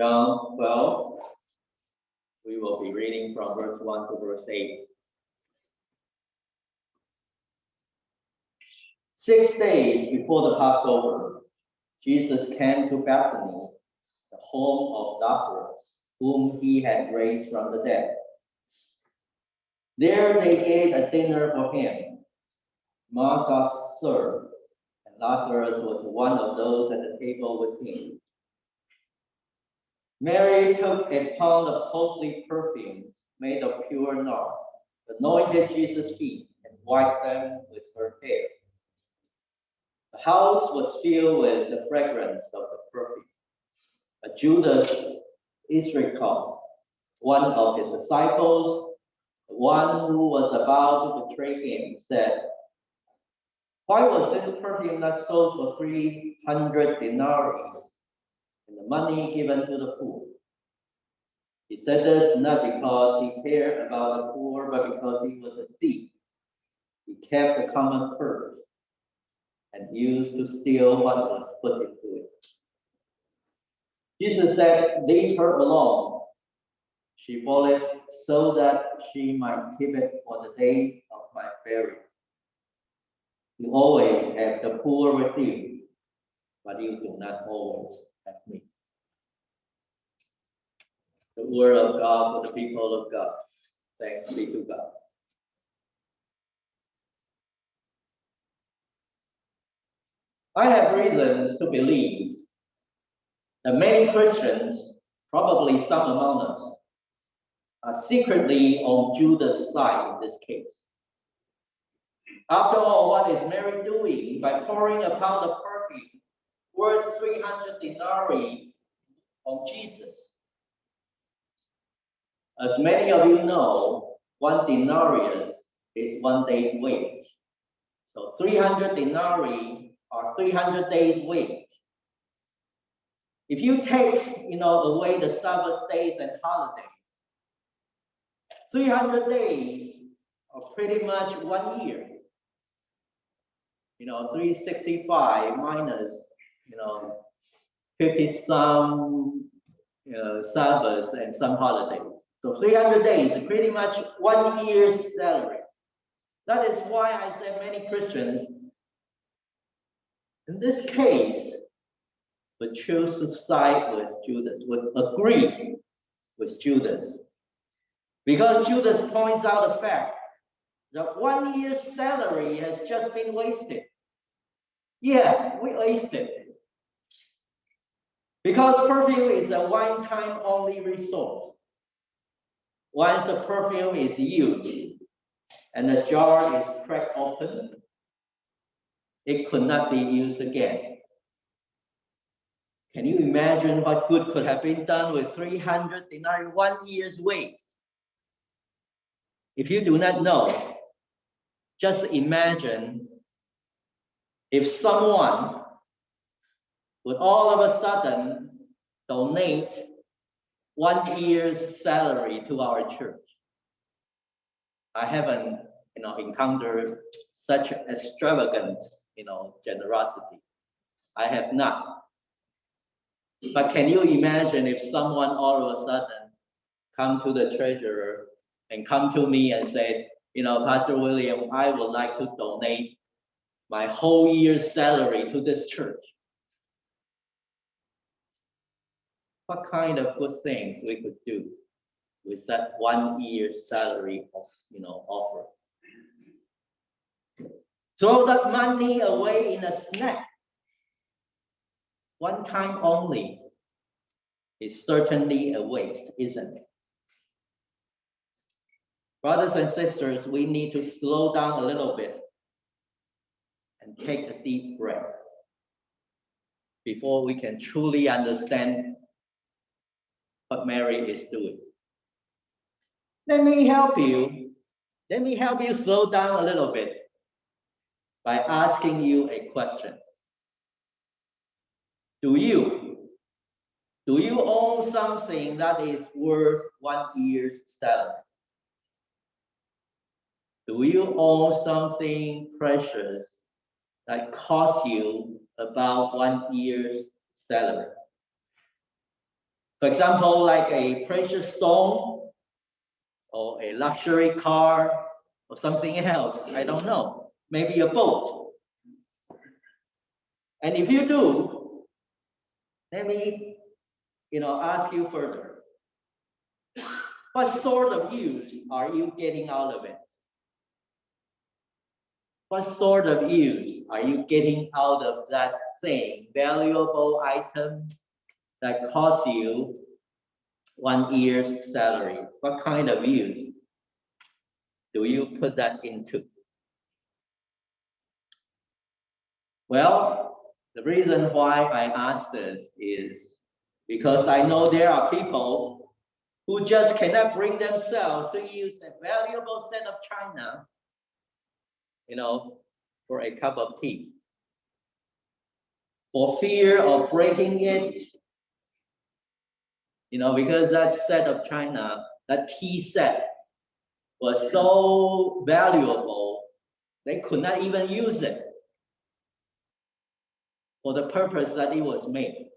John 12, we will be reading from verse 1 to verse 8. 6 days before the Passover, Jesus came to Bethany, the home of Lazarus, whom he had raised from the dead. There they gave a dinner for him. Martha served, and Lazarus was one of those at the table with him. Mary took a pound of costly perfume made of pure nard, anointed Jesus' feet, and wiped them with her hair. The house was filled with the fragrance of the perfume. But Judas Iscariot, one of his disciples, the one who was about to betray him, said, "Why was this perfume not sold for 300 denarii and the money given to the poor?" He said this not because he cared about the poor, but because he was a thief. He kept the common purse and used to steal what was put into it. Jesus said, "Leave her alone." She bought it so that she might keep it for the day of my burial. You always have the poor with you, but you do not always have me. The word of God for the people of God. Thanks be to God. I have reasons to believe that many Christians, probably some among us, are secretly on Judas' side in this case. After all, what is Mary doing by pouring a pound of perfume worth 300 denarii on Jesus? As many of you know, 1 denarius is 1 day's wage. So 300 denarii are 300 days' wage. If you take, away the Sabbath days and holidays, 300 days are pretty much 1 year. 365 minus, 50 some Sabbaths and some holidays. So 300 days is pretty much 1 year's salary. That is why I said many Christians, in this case, would choose to side with Judas, would agree with Judas. Because Judas points out the fact that 1 year's salary has just been wasted. Yeah, we wasted it. Because perfume is a one-time only resource. Once the perfume is used and the jar is cracked open, it could not be used again. Can you imagine what good could have been done with 300 denarii, 1 year's wage? If you do not know, just imagine if someone would all of a sudden donate 1 year's salary to our church. I haven't, encountered such extravagant, generosity. I have not. But can you imagine if someone all of a sudden come to the treasurer and come to me and say, Pastor William, I would like to donate my whole year's salary to this church. What kind of good things we could do with that 1 year's salary of, offer? Throw that money away in a snack, one time only, is certainly a waste, isn't it? Brothers and sisters, we need to slow down a little bit and take a deep breath before we can truly understand what Mary is doing. Let me help you slow down a little bit by asking you a question. Do you own something that is worth 1 year's salary? Do you own something precious that costs you about 1 year's salary? For example, like a precious stone or a luxury car or something else. I don't know. Maybe a boat. And if you do, let me, ask you further. What sort of use are you getting out of it? What sort of use are you getting out of that thing, valuable item that cost you 1 year's salary? What kind of use do you put that into? Well, the reason why I ask this is because I know there are people who just cannot bring themselves to use a valuable set of china, for a cup of tea. For fear of breaking it, because that set of china, that tea set, was so valuable, they could not even use it for the purpose that it was made.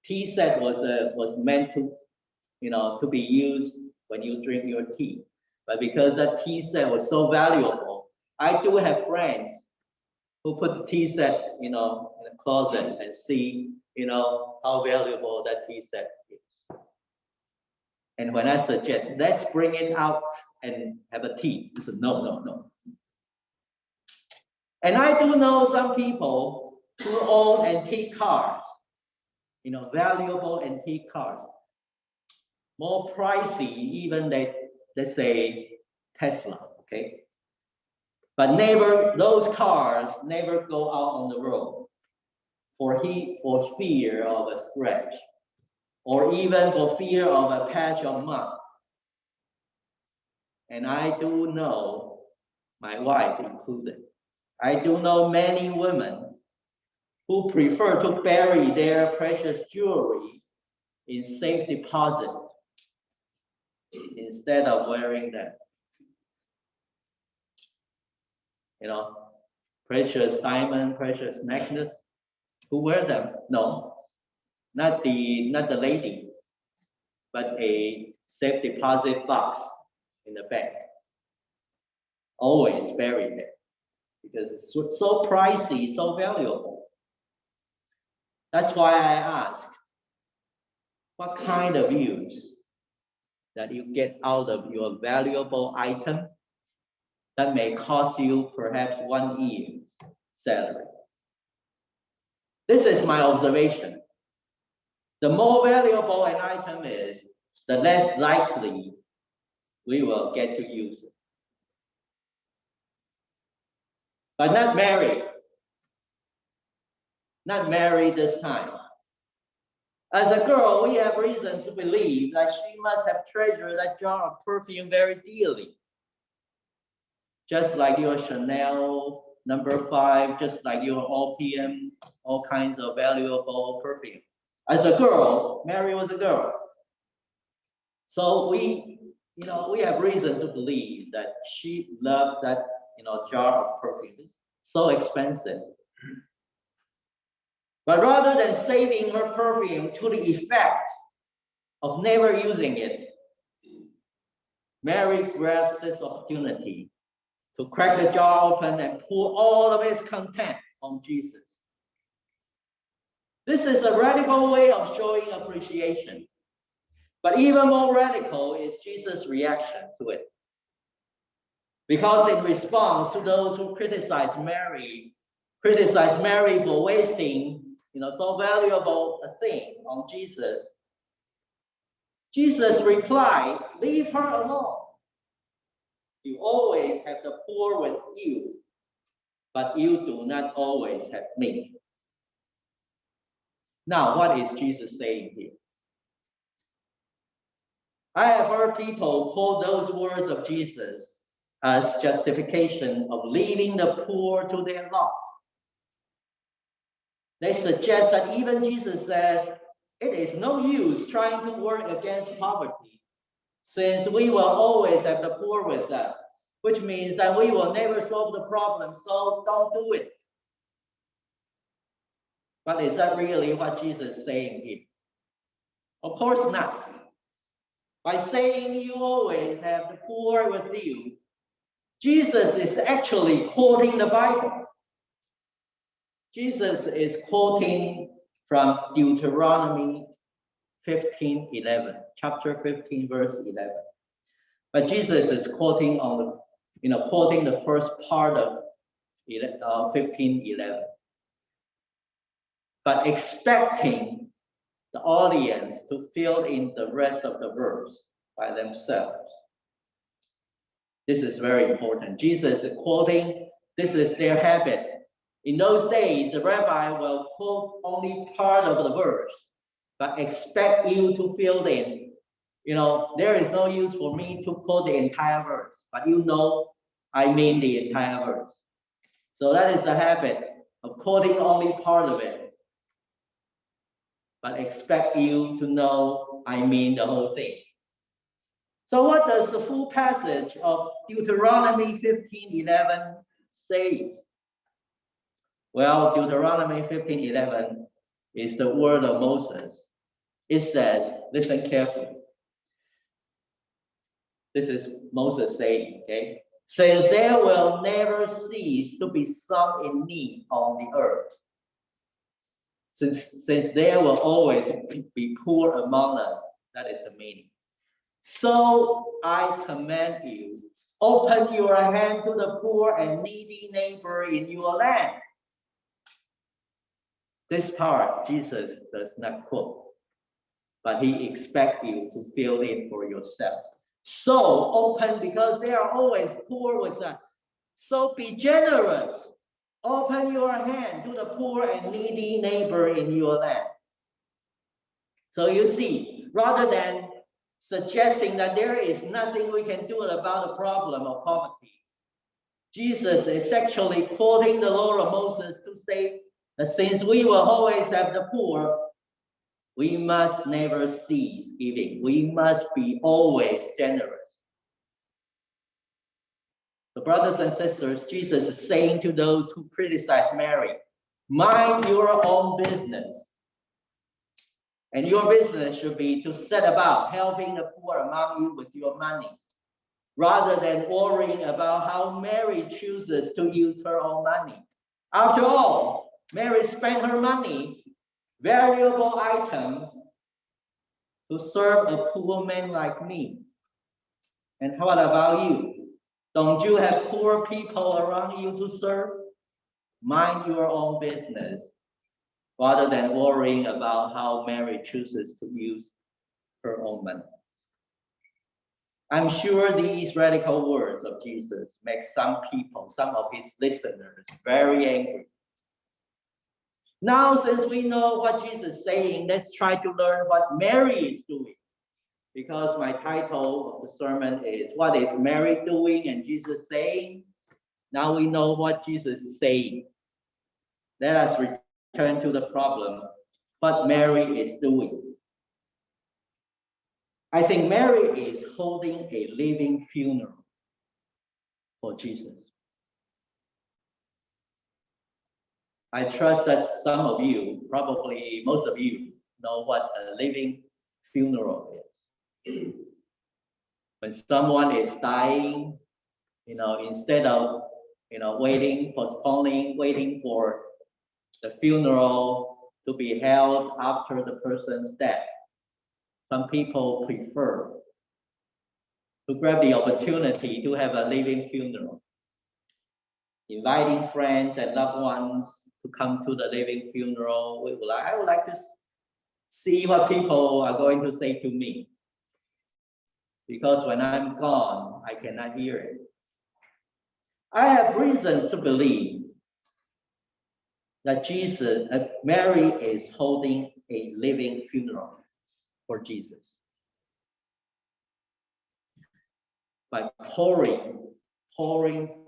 Tea set was meant to, to be used when you drink your tea. But because that tea set was so valuable, I do have friends who put the tea set, in a closet and see, how valuable that tea set is. And when I suggest, let's bring it out and have a tea, they said, no. And I do know some people who own antique cars, valuable antique cars, more pricey even than, let's say, Tesla, okay? But those cars never go out on the road for fear of a scratch, or even for fear of a patch of mud. And I do know, my wife included, I do know many women who prefer to bury their precious jewelry in safe deposit instead of wearing them. Precious diamond, precious necklace. Who wear them? No, not the lady, but a safe deposit box in the bank. Always buried there because it's so pricey, so valuable. That's why I ask, what kind of use that you get out of your valuable item that may cost you perhaps 1 year's salary? This is my observation. The more valuable an item is, the less likely we will get to use it. But not married. Not married this time. As a girl, we have reason to believe that she must have treasured that jar of perfume very dearly. Just like your Chanel No. 5, just like your OPM, all kinds of valuable perfume. As a girl, Mary was a girl. So we have reason to believe that she loved that, jar of perfume. It's so expensive. But rather than saving her perfume to the effect of never using it, Mary grabs this opportunity to crack the jar open and pour all of its content on Jesus. This is a radical way of showing appreciation. But even more radical is Jesus' reaction to it. Because in response to those who criticize Mary for wasting, so valuable a thing on Jesus, Jesus replied, "Leave her alone. You always have the poor with you, but you do not always have me." Now, what is Jesus saying here? I have heard people quote those words of Jesus as justification of leaving the poor to their lot. They suggest that even Jesus says, it is no use trying to work against poverty, since we will always have the poor with us, which means that we will never solve the problem, so don't do it. But is that really what Jesus is saying here? Of course not. By saying you always have the poor with you, Jesus is actually quoting the Bible. Jesus is quoting from Deuteronomy 15:11, chapter 15, verse 11. But Jesus is quoting quoting the first part of 15:11, but expecting the audience to fill in the rest of the verse by themselves. This is very important. Jesus is quoting, this is their habit. In those days, the rabbi will quote only part of the verse, but expect you to fill in. There is no use for me to quote the entire verse, but I mean the entire verse. So that is the habit of quoting only part of it, but expect you to know I mean the whole thing. So what does the full passage of Deuteronomy 15:11 say? Well, Deuteronomy 15:11 is the word of Moses. It says, listen carefully. This is Moses saying, okay? Since there will never cease to be some in need on the earth. Since there will always be poor among us, that is the meaning. So I command you, open your hand to the poor and needy neighbor in your land. This part Jesus does not quote, but he expects you to fill in for yourself. So open, because they are always poor with us. So be generous. Open your hand to the poor and needy neighbor in your land. So you see, rather than suggesting that there is nothing we can do about the problem of poverty, Jesus is actually quoting the law of Moses to say that since we will always have the poor, we must never cease giving. We must be always generous. So brothers and sisters, Jesus is saying to those who criticize Mary, mind your own business. And your business should be to set about helping the poor among you with your money, rather than worrying about how Mary chooses to use her own money. After all, Mary spent her money, valuable item, to serve a poor man like me. And what about you? Don't you have poor people around you to serve? Mind your own business, rather than worrying about how Mary chooses to use her own money. I'm sure these radical words of Jesus make some people, some of his listeners, very angry. Now, since we know what Jesus is saying, let's try to learn what Mary is doing. Because my title of the sermon is, what is Mary doing and Jesus saying? Now we know what Jesus is saying. Let us return to the problem, what Mary is doing. I think Mary is holding a living funeral for Jesus. I trust that some of you, probably most of you, know what a living funeral is. When someone is dying, instead of waiting for the funeral to be held after the person's death, some people prefer to grab the opportunity to have a living funeral, inviting friends and loved ones to come to the living funeral. I would like to see what people are going to say to me, because when I'm gone, I cannot hear it. I have reasons to believe that Mary is holding a living funeral for Jesus by pouring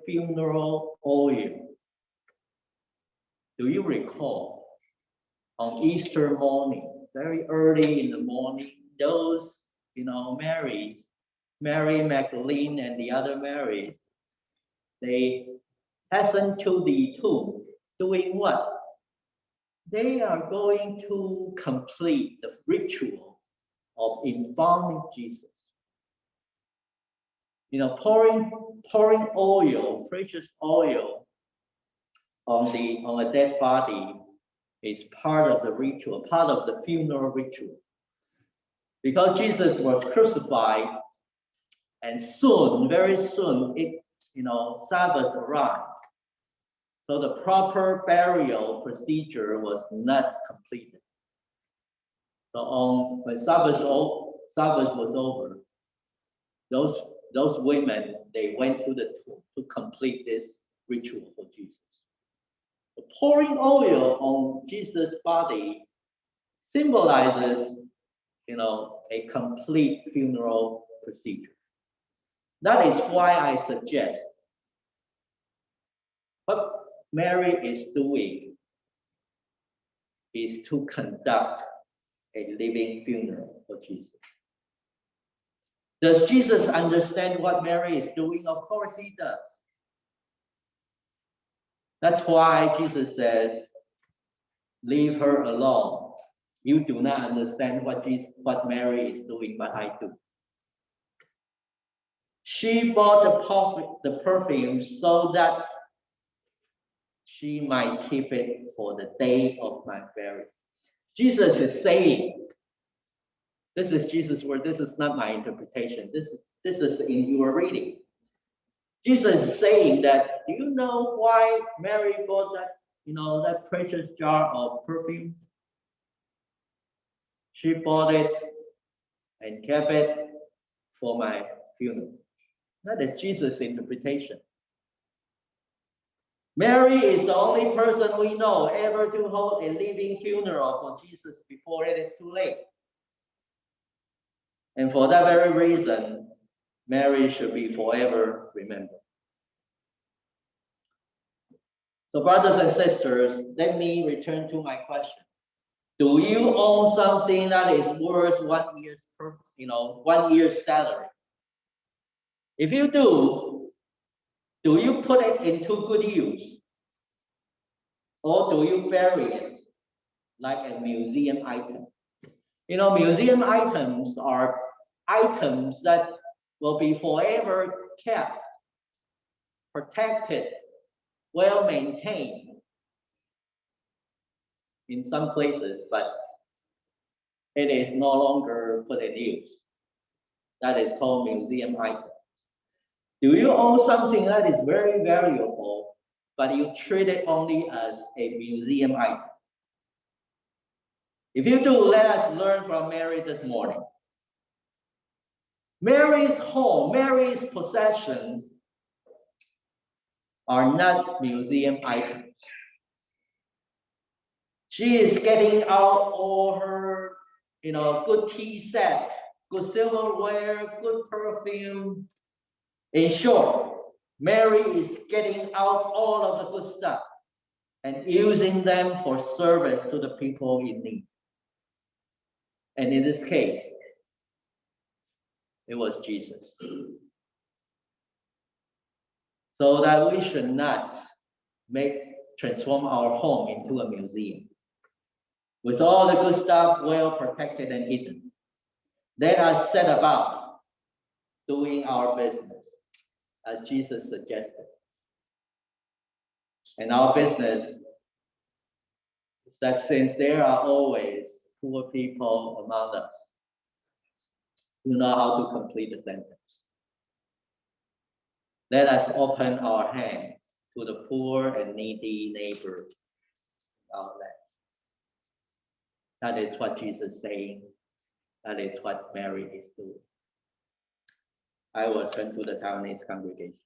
funeral oil. Do you recall on Easter morning, very early in the morning, those, Mary Magdalene and the other Mary, they hasten to the tomb, doing what? They are going to complete the ritual of embalming Jesus. You know, pouring oil, precious oil on a dead body is part of the ritual, part of the funeral ritual. Because Jesus was crucified, and soon, very soon, Sabbath arrived. So the proper burial procedure was not completed. So when Sabbath was over, those women, they went to the tomb to complete this ritual for Jesus. The pouring oil on Jesus' body symbolizes, a complete funeral procedure. That is why I suggest what Mary is doing is to conduct a living funeral for Jesus. Does Jesus understand what Mary is doing? Of course he does. That's why Jesus says, leave her alone. You do not understand what Mary is doing, but I do. She bought the perfume so that she might keep it for the day of my burial. Jesus is saying, this is Jesus' word, this is not my interpretation. This is in your reading. Jesus is saying that, do you know why Mary bought that precious jar of perfume? She bought it and kept it for my funeral. That is Jesus' interpretation. Mary is the only person we know ever to hold a living funeral for Jesus before it is too late. And for that very reason, Mary should be forever remembered. So brothers and sisters, let me return to my question. Do you own something that is worth 1 year's salary? If you do you put it into good use? Or do you bury it like a museum item? Museum items are items that will be forever kept, protected, well maintained in some places, but it is no longer put in use. That is called museum item. Do you own something that is very valuable, but you treat it only as a museum item? If you do, let us learn from Mary this morning. Mary's home, Mary's possessions are not museum items. She is getting out all her, good tea set, good silverware, good perfume. In short, Mary is getting out all of the good stuff and using them for service to the people in need. And in this case, it was Jesus. So that we should not transform our home into a museum. With all the good stuff well protected and hidden, let us set about doing our business as Jesus suggested. And our business is that since there are always poor people among us who know how to complete the sentence, let us open our hands to the poor and needy neighbor of our land. That is what Jesus is saying. That is what Mary is doing. I will turn to the Taiwanese congregation.